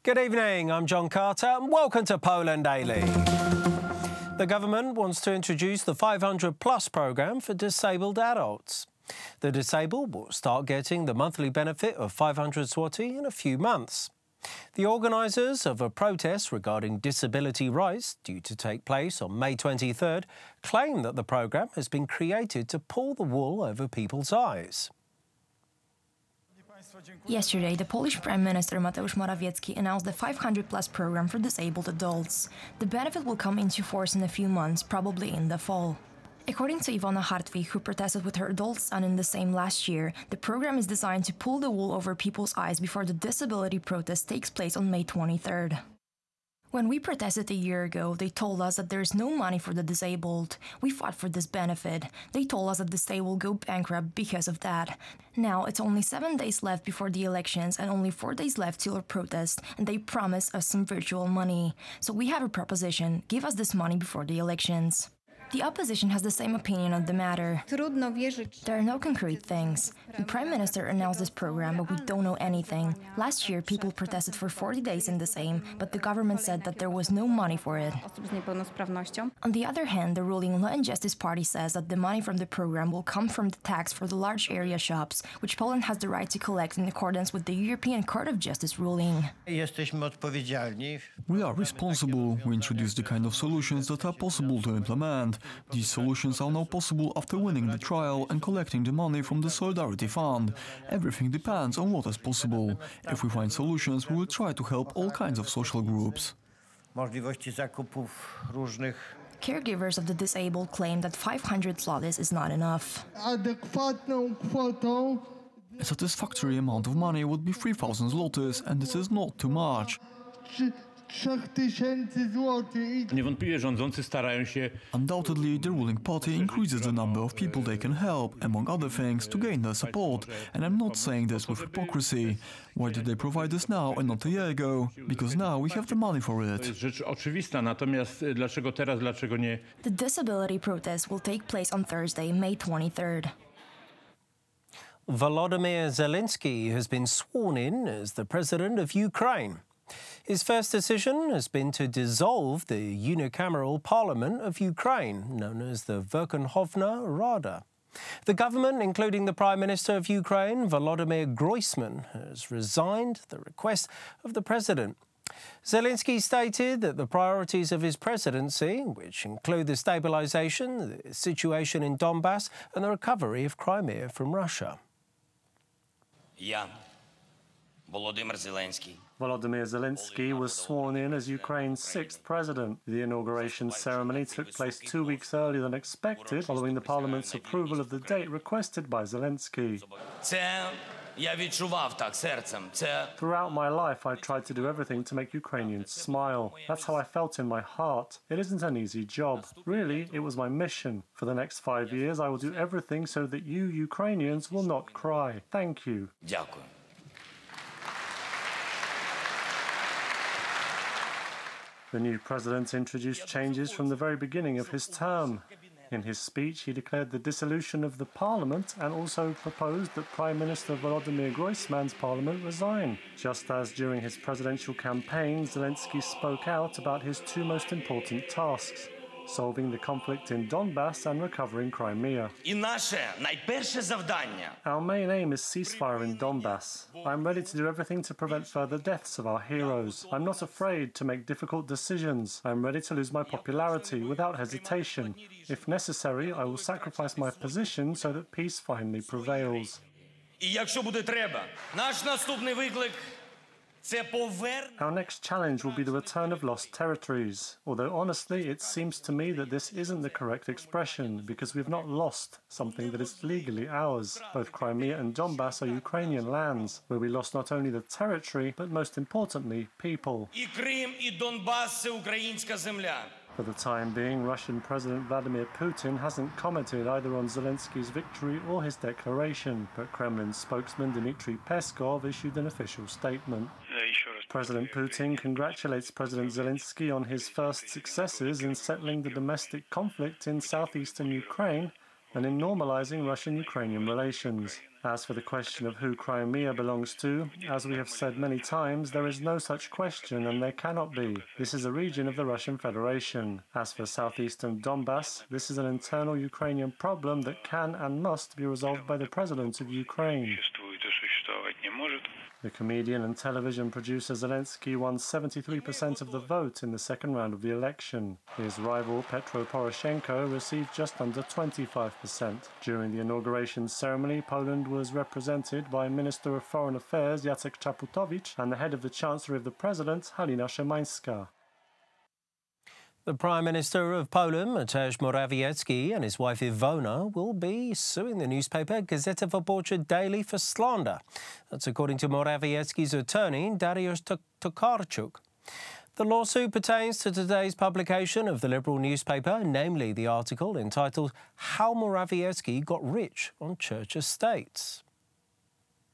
Good evening, I'm John Carter and welcome to Poland Daily. The government wants to introduce the 500-plus programme for disabled adults. The disabled will start getting the monthly benefit of 500 zloty in a few months. The organisers of a protest regarding disability rights, due to take place on May 23rd, claim that the programme has been created to pull the wool over people's eyes. Yesterday, the Polish Prime Minister Mateusz Morawiecki announced the 500-plus program for disabled adults. The benefit will come into force in a few months, probably in the fall. According to Iwona Hartwig, who protested with her adult son in the same last year, the program is designed to pull the wool over people's eyes before the disability protest takes place on May 23rd. When we protested a year ago, they told us that there's no money for the disabled. We fought for this benefit. They told us that the state will go bankrupt because of that. Now, it's only 7 days left before the elections and only 4 days left till our protest, and they promised us some virtual money. So we have a proposition: give us this money before the elections. The opposition has the same opinion on the matter. There are no concrete things. The Prime Minister announced this program, but we don't know anything. Last year, people protested for 40 days in the same, but the government said that there was no money for it. On the other hand, the ruling Law and Justice Party says that the money from the program will come from the tax for the large area shops, which Poland has the right to collect in accordance with the European Court of Justice ruling. We are responsible. We introduce the kind of solutions that are possible to implement. These solutions are now possible after winning the trial and collecting the money from the Solidarity Fund. Everything depends on what is possible. If we find solutions, we will try to help all kinds of social groups. Caregivers of the disabled claim that 500 zlotys is not enough. A satisfactory amount of money would be 3,000 zlotys, and this is not too much. Undoubtedly, the ruling party increases the number of people they can help, among other things, to gain their support. And I'm not saying this with hypocrisy. Why did they provide this now and not a year ago? Because now we have the money for it. The disability protest will take place on Thursday, May 23rd. Volodymyr Zelensky has been sworn in as the president of Ukraine. His first decision has been to dissolve the unicameral parliament of Ukraine, known as the Verkhovna Rada. The government, including the Prime Minister of Ukraine, Volodymyr Groysman, has resigned at the request of the president. Zelensky stated that the priorities of his presidency, which include the stabilization, the situation in Donbass and the recovery of Crimea from Russia. Volodymyr Zelensky was sworn in as Ukraine's sixth president. The inauguration ceremony took place 2 weeks earlier than expected, following the parliament's approval of the date requested by Zelensky. Throughout my life, I tried to do everything to make Ukrainians smile. That's how I felt in my heart. It isn't an easy job. Really, it was my mission. For the next 5 years, I will do everything so that you Ukrainians will not cry. Thank you. The new president introduced changes from the very beginning of his term. In his speech, he declared the dissolution of the parliament and also proposed that Prime Minister Volodymyr Groysman's parliament resign. Just as during his presidential campaign, Zelensky spoke out about his two most important tasks: solving the conflict in Donbass and recovering Crimea. Our main aim is ceasefire in Donbass. I'm ready to do everything to prevent further deaths of our heroes. I'm not afraid to make difficult decisions. I'm ready to lose my popularity without hesitation. If necessary, I will sacrifice my position so that peace finally prevails. Our next challenge will be the return of lost territories. Although honestly, it seems to me that this isn't the correct expression, because we've not lost something that is legally ours. Both Crimea and Donbass are Ukrainian lands, where we lost not only the territory, but most importantly, people. For the time being, Russian President Vladimir Putin hasn't commented either on Zelensky's victory or his declaration, but Kremlin spokesman Dmitry Peskov issued an official statement. President Putin congratulates President Zelensky on his first successes in settling the domestic conflict in southeastern Ukraine and in normalizing Russian-Ukrainian relations. As for the question of who Crimea belongs to, as we have said many times, there is no such question and there cannot be. This is a region of the Russian Federation. As for southeastern Donbass, this is an internal Ukrainian problem that can and must be resolved by the President of Ukraine. The comedian and television producer Zelensky won 73% of the vote in the second round of the election. His rival Petro Poroshenko received just under 25%. During the inauguration ceremony, Poland was represented by Minister of Foreign Affairs Jacek Czaputowicz and the head of the Chancellery of the President, Halina Szymańska. The Prime Minister of Poland, Mateusz Morawiecki, and his wife Iwona will be suing the newspaper Gazeta Wyborcza Daily for slander. That's according to Morawiecki's attorney, Dariusz Tokarczuk. The lawsuit pertains to today's publication of the Liberal newspaper, namely the article entitled How Morawiecki Got Rich on Church Estates.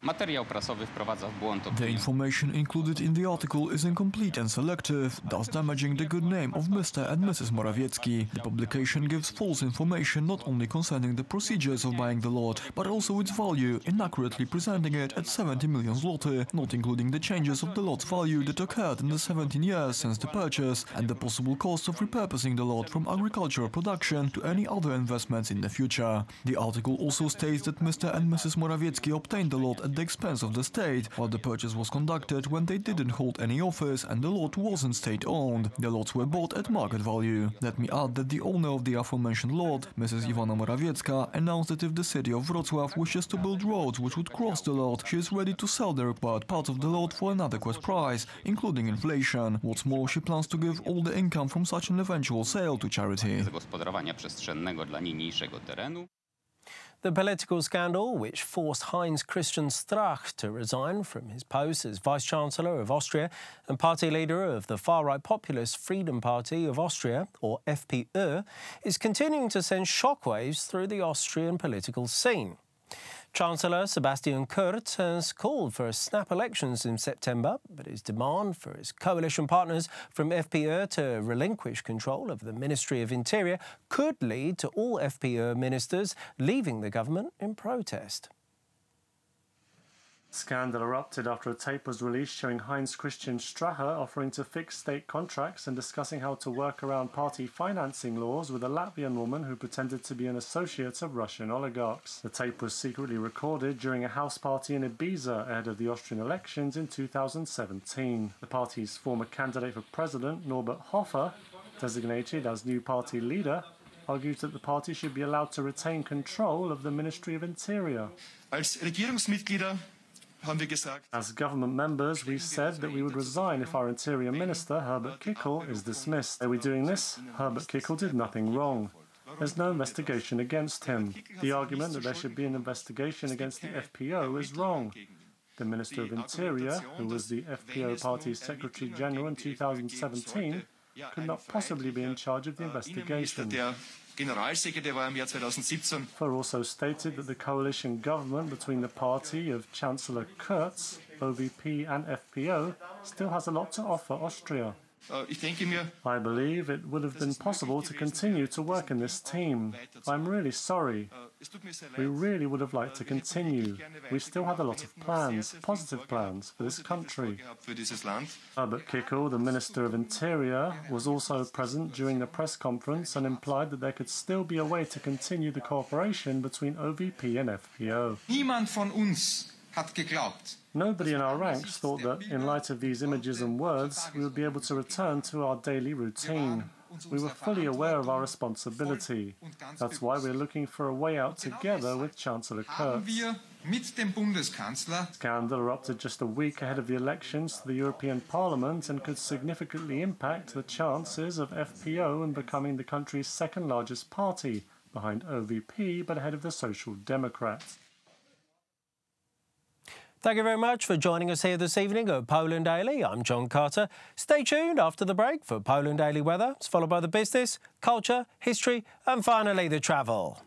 The information included in the article is incomplete and selective, thus damaging the good name of Mr. and Mrs. Morawiecki. The publication gives false information not only concerning the procedures of buying the lot, but also its value, inaccurately presenting it at 70 million zloty, not including the changes of the lot's value that occurred in the 17 years since the purchase, and the possible cost of repurposing the lot from agricultural production to any other investments in the future. The article also states that Mr. and Mrs. Morawiecki obtained the lot at the expense of the state, while the purchase was conducted when they didn't hold any office and the lot wasn't state-owned. The lots were bought at market value. Let me add that the owner of the aforementioned lot, Mrs. Iwona Morawiecka, announced that if the city of Wrocław wishes to build roads which would cross the lot, she is ready to sell the required parts of the lot for an adequate price, including inflation. What's more, she plans to give all the income from such an eventual sale to charity. The political scandal which forced Heinz-Christian Strache to resign from his post as Vice-Chancellor of Austria and party leader of the far-right populist Freedom Party of Austria, or FPÖ, is continuing to send shockwaves through the Austrian political scene. Chancellor Sebastian Kurz has called for snap elections in September, but his demand for his coalition partners from FPÖ to relinquish control of the Ministry of Interior could lead to all FPÖ ministers leaving the government in protest. Scandal erupted after a tape was released showing Heinz-Christian Strache offering to fix state contracts and discussing how to work around party financing laws with a Latvian woman who pretended to be an associate of Russian oligarchs. The tape was secretly recorded during a house party in Ibiza ahead of the Austrian elections in 2017. The party's former candidate for president, Norbert Hofer, designated as new party leader, argues that the party should be allowed to retain control of the Ministry of Interior. Als Regierungsmitglieder As government members, we said that we would resign if our Interior Minister, Herbert Kickl, is dismissed. Are we doing this? Herbert Kickl did nothing wrong. There's no investigation against him. The argument that there should be an investigation against the FPÖ is wrong. The Minister of Interior, who was the FPÖ party's Secretary General in 2017, could not possibly be in charge of the investigation. Generalsekretär war im Jahr 2017. Hofer also stated that the coalition government between the party of Chancellor Kurz, OVP and FPÖ still has a lot to offer Austria. I believe it would have been possible to continue to work in this team. I'm really sorry. We really would have liked to continue. We still had a lot of plans, positive plans, for this country. Herbert Kickl, the Minister of Interior, was also present during the press conference and implied that there could still be a way to continue the cooperation between OVP and FPÖ. Niemand von uns hat geglaubt. Nobody in our ranks thought that, in light of these images and words, we would be able to return to our daily routine. We were fully aware of our responsibility. That's why we're looking for a way out together with Chancellor Kurz. Scandal erupted just a week ahead of the elections to the European Parliament and could significantly impact the chances of FPÖ in becoming the country's second largest party, behind OVP but ahead of the Social Democrats. Thank you very much for joining us here this evening at Poland Daily. I'm John Carter. Stay tuned after the break for Poland Daily Weather. It's followed by the business, culture, history and finally the travel.